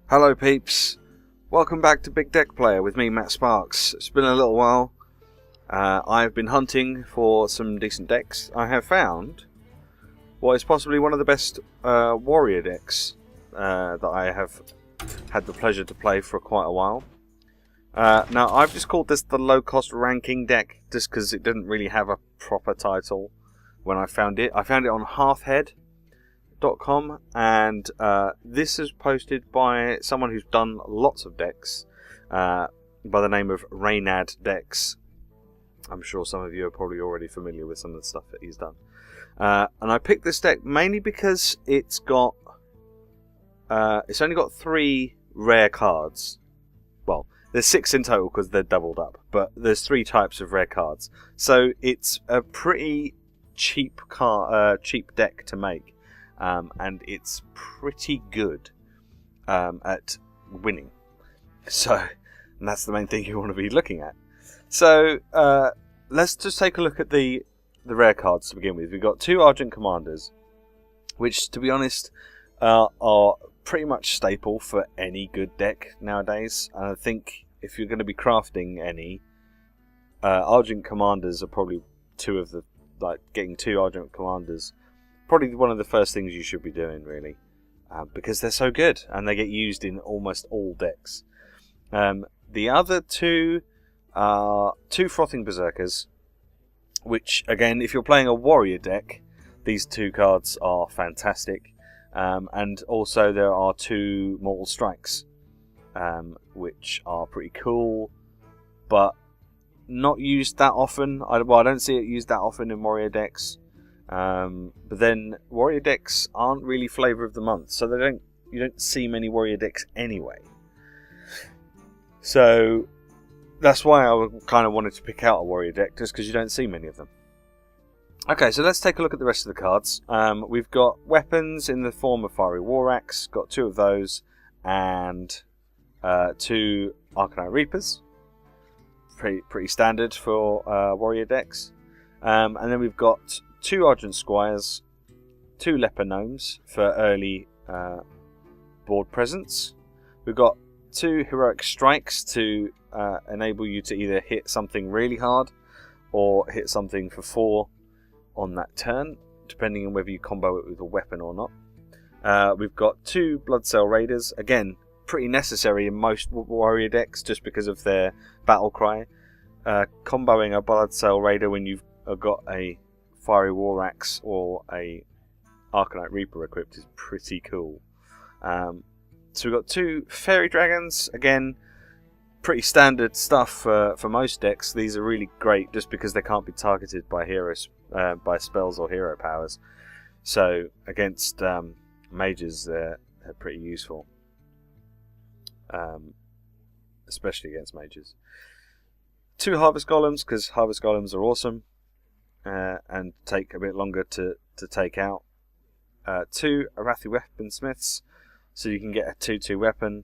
Hello peeps, welcome back to Big Deck Player with me, Matt Sparks. It's been a little while. I've been hunting for some decent decks. I have found what is possibly one of the best warrior decks that I have had the pleasure to play for quite a while. Now I've just called this the low cost ranking deck just because it didn't really have a proper title when I found it. I found it on Hearthhead.com, and this is posted by someone who's done lots of decks by the name of Reynad Decks. I'm sure some of you are probably already familiar with some of the stuff that he's done. And I picked this deck mainly because it's only got 3 rare cards. Well, there's 6 in total because they're doubled up, but there's 3 types of rare cards. So it's a pretty cheap deck to make. And it's pretty good at winning. So, and that's the main thing you want to be looking at. So, let's just take a look at the rare cards to begin with. We've got 2 Argent Commanders, which, to be honest, are pretty much staple for any good deck nowadays. And I think if you're going to be crafting any, Argent Commanders are probably getting 2 Argent Commanders. Probably one of the first things you should be doing, really, because they're so good and they get used in almost all decks. The other 2 are 2 Frothing Berserkers, which, again, if you're playing a warrior deck, these 2 cards are fantastic. And also there are 2 Mortal Strikes, which are pretty cool, but not used that often. I don't see it used that often in warrior decks. But then warrior decks aren't really flavor of the month, so you don't see many warrior decks anyway. So that's why I kind of wanted to pick out a warrior deck, just because you don't see many of them. Okay, so let's take a look at the rest of the cards. We've got weapons in the form of Fiery War Axe, got 2 of those, and 2 Arcanite Reapers. Pretty standard for warrior decks. And then we've got 2 Argent Squires, 2 Leper Gnomes for early board presence. We've got 2 Heroic Strikes to enable you to either hit something really hard or hit something for 4 on that turn, depending on whether you combo it with a weapon or not. We've got 2 Blood Cell Raiders, again, pretty necessary in most warrior decks just because of their battle cry. Comboing a Blood Cell Raider when you've got a Fiery War Axe or a Arcanite Reaper equipped is pretty cool. So we've got 2 Fairy Dragons, again, pretty standard stuff for most decks. These are really great just because they can't be targeted by by spells or hero powers. So against mages, they're pretty useful, especially against mages. 2 Harvest Golems, because Harvest Golems are awesome. And take a bit longer to take out. 2 Arathi Weaponsmiths, so you can get a 2/2 weapon.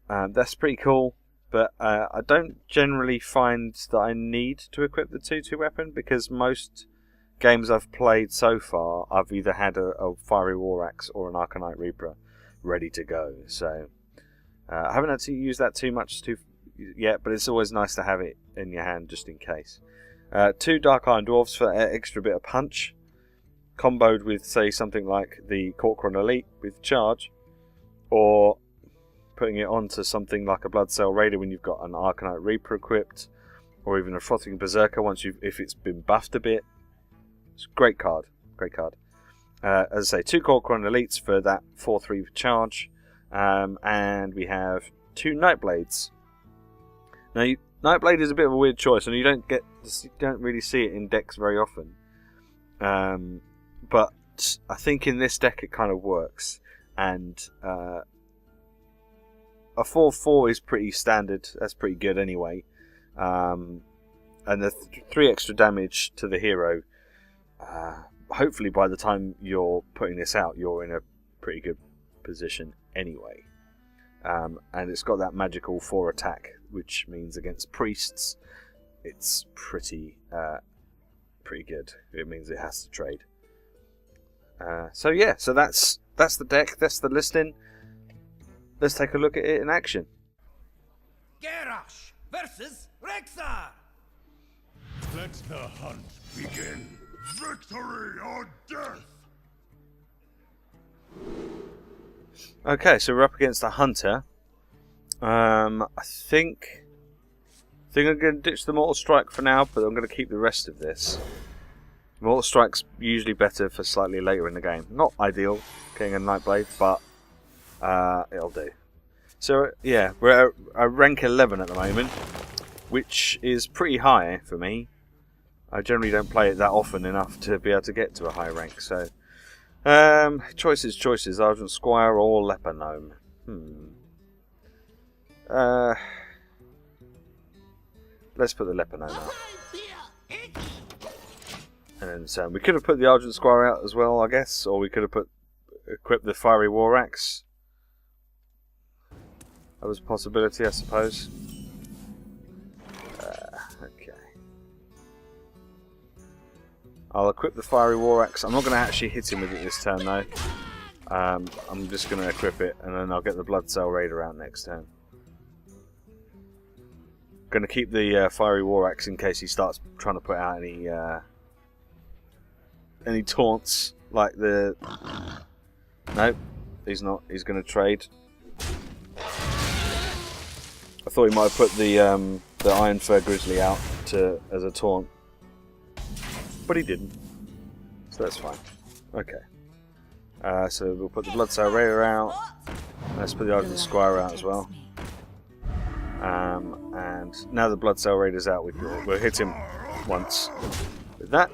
That's pretty cool, but I don't generally find that I need to equip the 2/2 weapon, because most games I've played so far, I've either had a Fiery War Axe or an Arcanite Reaper ready to go. So I haven't had to use that too much yet, but it's always nice to have it in your hand just in case. 2 Dark Iron Dwarves for extra bit of punch, comboed with, say, something like the Corcoran Elite with charge, or putting it onto something like a Blood Cell Raider when you've got an Arcanite Reaper equipped, or even a Frothing Berserker if it's been buffed a bit. It's a great card, as I say, 2 Corcoran Elites for that 4/3 charge, and we have 2 Nightblades. Now, Nightblade is a bit of a weird choice, and you don't really see it in decks very often. But I think in this deck it kind of works, and a 4/4 is pretty standard. That's pretty good anyway. And the 3 extra damage to the hero. Hopefully, by the time you're putting this out, you're in a pretty good position anyway. And it's got that magical 4 attack, which means against priests, it's pretty good. It means it has to trade. So yeah, so that's the deck. That's the listing. let's take a look at it in action. Garrosh versus Rexar. Let the hunt begin. Victory or death! Okay, so we're up against a hunter. I think I'm going to ditch the Mortal Strike for now, but I'm going to keep the rest of this. Mortal Strike's usually better for slightly later in the game. Not ideal, getting a Nightblade, but it'll do. So yeah, we're at rank 11 at the moment, which is pretty high for me. I generally don't play it that often enough to be able to get to a high rank, so... choices, Argent Squire or Leper Gnome. Let's put the Leper Gnome out. And so we could have put the Argent Squire out as well, I guess, or we could have equipped the Fiery War Axe. That was a possibility, I suppose. Okay. I'll equip the Fiery War Axe. I'm not going to actually hit him with it this turn, though. I'm just going to equip it, and then I'll get the Bloodsail Raider out next turn. Going to keep the Fiery War Axe in case he starts trying to put out any taunts, like the... Nope, he's not. He's going to trade. I thought he might have put the Iron Fur Grizzly out as a taunt, but he didn't, so that's fine. Okay, so we'll put the Bloodsail Raider out. Let's put the Argent Squire out as well. And now the Bloodsail Raider's out, we'll hit him once with that,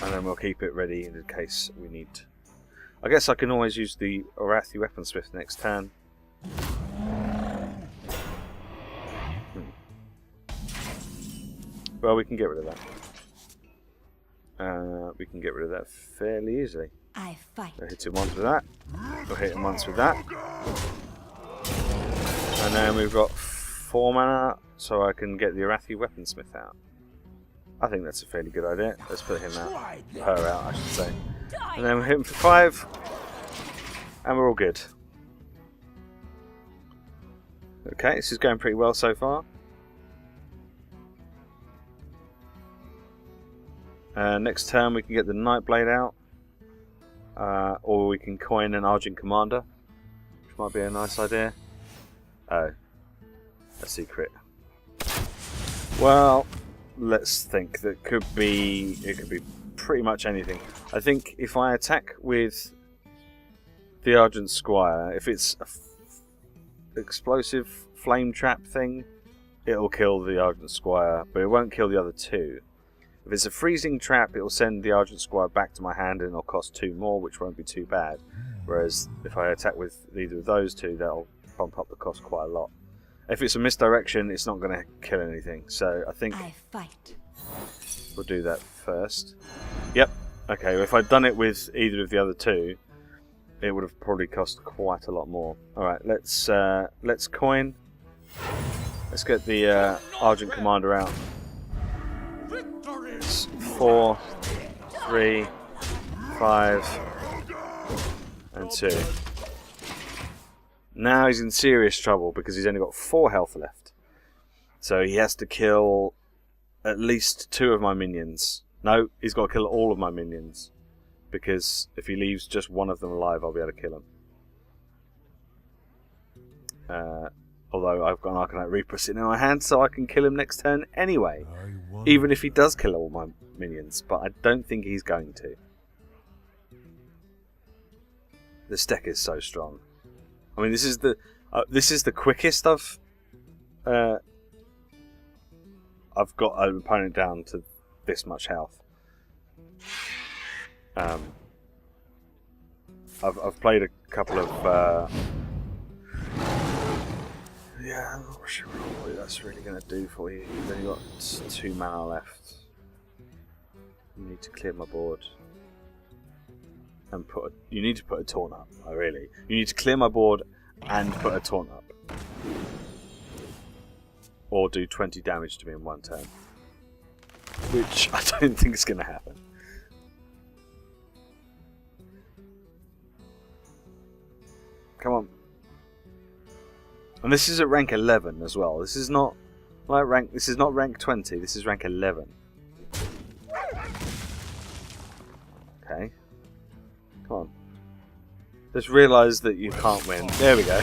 and then we'll keep it ready in case we need. I guess I can always use the Arathi Weaponsmith next turn. Well, we can get rid of that. We can get rid of that fairly easily. I fight. We'll hit him once with that. We'll hit him once with that. And then we've got 4 mana, so I can get the Arathi Weaponsmith out. I think that's a fairly good idea. Let's put him out. Her out, I should say. And then we'll hit him for 5. And we're all good. Okay, this is going pretty well so far. Next turn we can get the Nightblade out, or we can coin an Argent Commander, which might be a nice idea. Oh, a secret. Well, let's think. It could be pretty much anything. I think if I attack with the Argent Squire, if it's an explosive flame trap thing, it'll kill the Argent Squire, but it won't kill the other 2. If it's a freezing trap, it'll send the Argent Squire back to my hand and it'll cost 2 more, which won't be too bad. Whereas if I attack with either of those 2, that'll bump up the cost quite a lot. If it's a misdirection, it's not going to kill anything. So I think we'll do that first. Yep. Okay, well, if I'd done it with either of the other 2, it would have probably cost quite a lot more. Alright, let's coin. Let's get the Argent Commander out. 4, 3, 5, and 2. Now he's in serious trouble because he's only got 4 health left. So he has to kill at least 2 of my minions. No, he's got to kill all of my minions. Because if he leaves just one of them alive, I'll be able to kill him. Although I've got an Arcanite Reaper sitting in my hand, so I can kill him next turn anyway. Even if he does kill all my minions, but I don't think he's going to. This deck is so strong. I mean, this is the quickest I've got an opponent down to this much health. I've played a couple of. Yeah, I'm not sure what that's really going to do for you. You've only got 2 mana left. You need to clear my board. And you need to put a taunt up, really. You need to clear my board and put a taunt up. Or do 20 damage to me in 1 turn. Which I don't think is going to happen. Come on. And this is at rank 11 as well. This is not like rank. This is not rank 20. This is rank 11. Okay. Come on. Just realise that you can't win. There we go.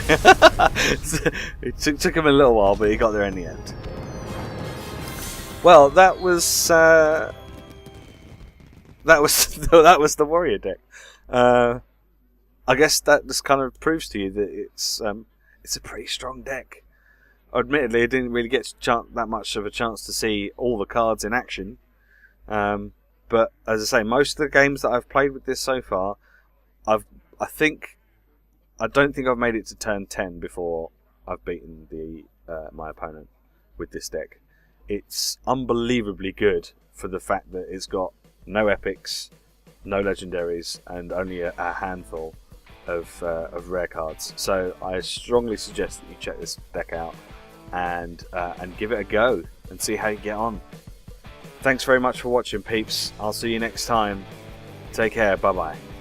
It took him a little while, but he got there in the end. Well, that was the warrior deck. I guess that just kind of proves to you that it's a pretty strong deck. Admittedly, I didn't really get that much of a chance to see all the cards in action. But as I say, most of the games that I've played with this so far, I don't think I've made it to turn 10 before I've beaten my opponent with this deck. It's unbelievably good for the fact that it's got no epics, no legendaries, and only a handful of rare cards. So I strongly suggest that you check this deck out and give it a go and see how you get on. Thanks very much for watching, peeps. I'll see you next time. Take care. Bye bye.